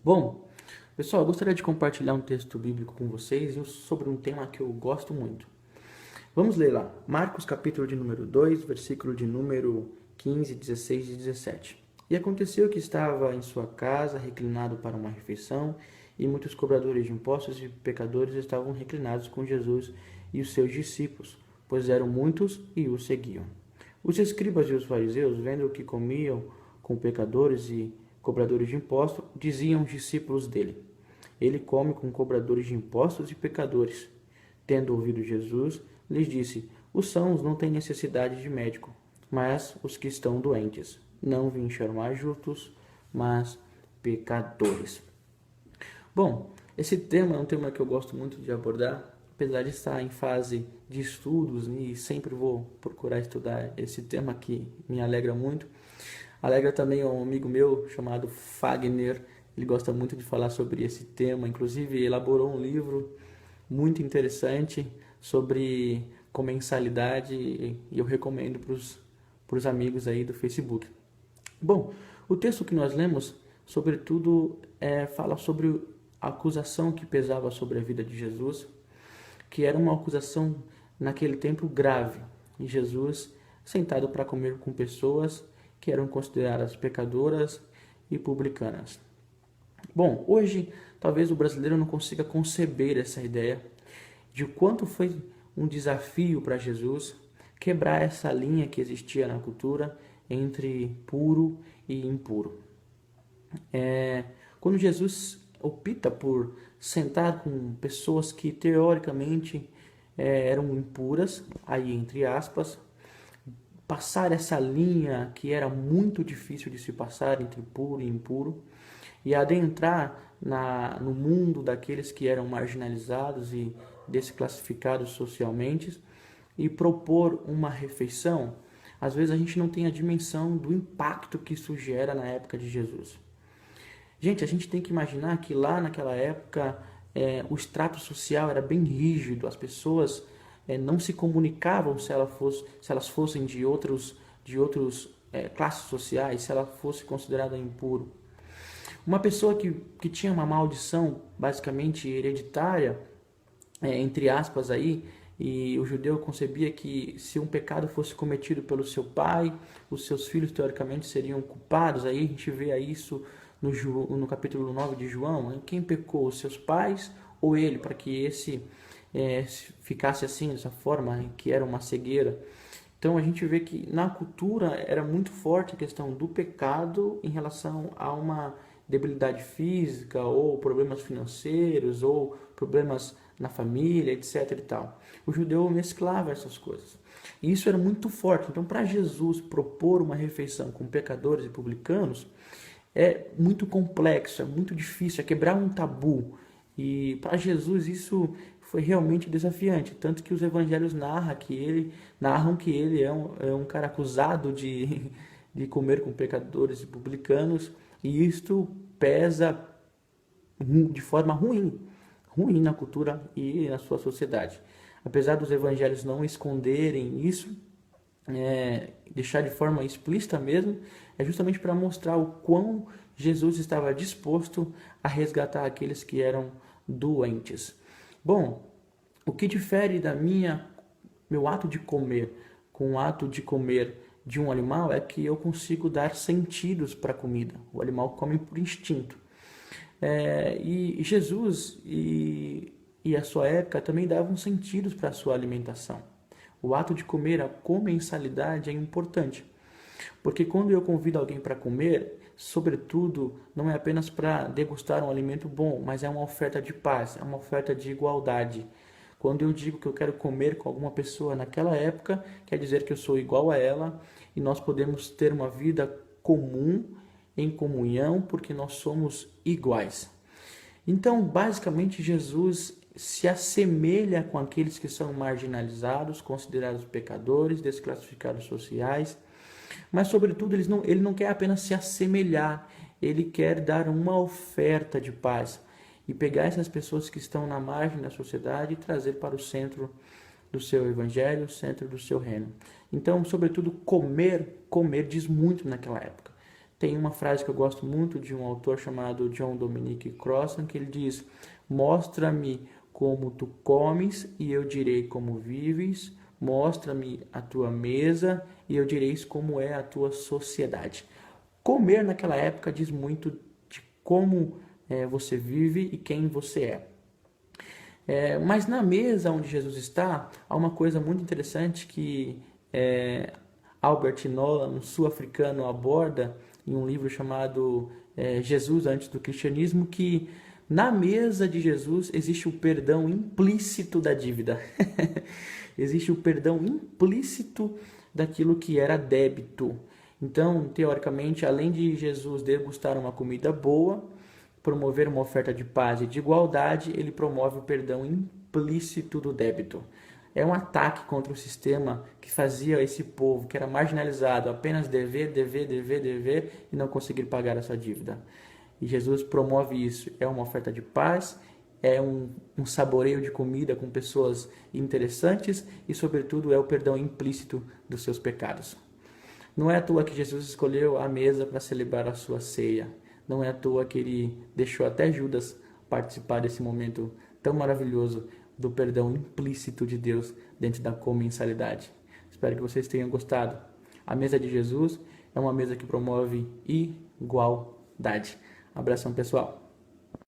Bom, pessoal, eu gostaria de compartilhar um texto bíblico com vocês sobre um tema que eu gosto muito. Vamos ler lá, Marcos capítulo de número 2, versículo de número 15, 16 e 17. E aconteceu que estava em sua casa, reclinado para uma refeição, e muitos cobradores de impostos e pecadores estavam reclinados com Jesus e os seus discípulos, pois eram muitos e o seguiam. Os escribas e os fariseus, vendo que comiam com pecadores e cobradores de impostos, diziam os discípulos dele: Ele come com cobradores de impostos e pecadores. Tendo ouvido Jesus, lhes disse: Os sãos não têm necessidade de médico, mas os que estão doentes. Não vim chamar justos, mas pecadores. Bom, esse tema é um tema que eu gosto muito de abordar, apesar de estar em fase de estudos e sempre vou procurar estudar esse tema que me alegra muito. Alegra também um amigo meu chamado Fagner, ele gosta muito de falar sobre esse tema, inclusive elaborou um livro muito interessante sobre comensalidade e eu recomendo para os amigos aí do Facebook. Bom, o texto que nós lemos, sobretudo, fala sobre a acusação que pesava sobre a vida de Jesus, que era uma acusação naquele tempo grave. E Jesus, sentado para comer com pessoas que eram consideradas pecadoras e publicanas. Bom, hoje talvez o brasileiro não consiga conceber essa ideia de quanto foi um desafio para Jesus quebrar essa linha que existia na cultura entre puro e impuro. Quando Jesus opta por sentar com pessoas que teoricamente eram impuras, aí entre aspas, passar essa linha que era muito difícil de se passar entre puro e impuro e adentrar no mundo daqueles que eram marginalizados e desclassificados socialmente e propor uma refeição, às vezes a gente não tem a dimensão do impacto que isso gera na época de Jesus. Gente, a gente tem que imaginar que lá naquela época o extrato social era bem rígido, as pessoas não se comunicavam se elas fossem de outros classes sociais, se ela fosse considerada impuro. Uma pessoa que tinha uma maldição basicamente hereditária, entre aspas aí, e o judeu concebia que se um pecado fosse cometido pelo seu pai, os seus filhos teoricamente seriam culpados. Aí a gente vê isso no capítulo 9 de João, hein? Quem pecou, os seus pais ou ele, para que esse ficasse assim, dessa forma, que era uma cegueira. Então a gente vê que na cultura era muito forte a questão do pecado em relação a uma debilidade física ou problemas financeiros ou problemas na família, etc. e tal. O judeu mesclava essas coisas. E isso era muito forte. Então, para Jesus propor uma refeição com pecadores e publicanos é muito complexo, é muito difícil, é quebrar um tabu. E para Jesus isso foi realmente desafiante, tanto que os evangelhos narram que ele é um cara acusado de comer com pecadores e publicanos, e isto pesa de forma ruim na cultura e na sua sociedade. Apesar dos evangelhos não esconderem isso, deixar de forma explícita mesmo, é justamente para mostrar o quão Jesus estava disposto a resgatar aqueles que eram doentes. Bom, o que difere meu ato de comer com o ato de comer de um animal é que eu consigo dar sentidos para a comida. O animal come por instinto. E Jesus e a sua época também davam sentidos para a sua alimentação. O ato de comer, a comensalidade é importante, porque quando eu convido alguém para comer, sobretudo, não é apenas para degustar um alimento bom, mas é uma oferta de paz, é uma oferta de igualdade. Quando eu digo que eu quero comer com alguma pessoa naquela época, quer dizer que eu sou igual a ela e nós podemos ter uma vida comum, em comunhão, porque nós somos iguais. Então, basicamente, Jesus se assemelha com aqueles que são marginalizados, considerados pecadores, desclassificados sociais, mas, sobretudo, ele não quer apenas se assemelhar, ele quer dar uma oferta de paz e pegar essas pessoas que estão na margem da sociedade e trazer para o centro do seu evangelho, o centro do seu reino. Então, sobretudo, comer diz muito naquela época. Tem uma frase que eu gosto muito de um autor chamado John Dominic Crossan, que ele diz: mostra-me como tu comes e eu direi como vives, mostra-me a tua mesa e eu direi como é a tua sociedade. Comer naquela época diz muito de como você vive e quem você é. Mas na mesa onde Jesus está, há uma coisa muito interessante que Albert Nolan, um sul-africano, aborda em um livro chamado Jesus antes do Cristianismo, que na mesa de Jesus existe o perdão implícito da dívida. Existe o perdão implícito daquilo que era débito. Então, teoricamente, além de Jesus degustar uma comida boa, promover uma oferta de paz e de igualdade, ele promove o perdão implícito do débito. É um ataque contra o sistema que fazia esse povo, que era marginalizado, apenas dever, dever, dever, dever e não conseguir pagar a sua dívida. E Jesus promove isso. É uma oferta de paz, é um saboreio de comida com pessoas interessantes e, sobretudo, é o perdão implícito dos seus pecados. Não é à toa que Jesus escolheu a mesa para celebrar a sua ceia. Não é à toa que ele deixou até Judas participar desse momento tão maravilhoso do perdão implícito de Deus dentro da comensalidade. Espero que vocês tenham gostado. A mesa de Jesus é uma mesa que promove igualdade. Abração, pessoal.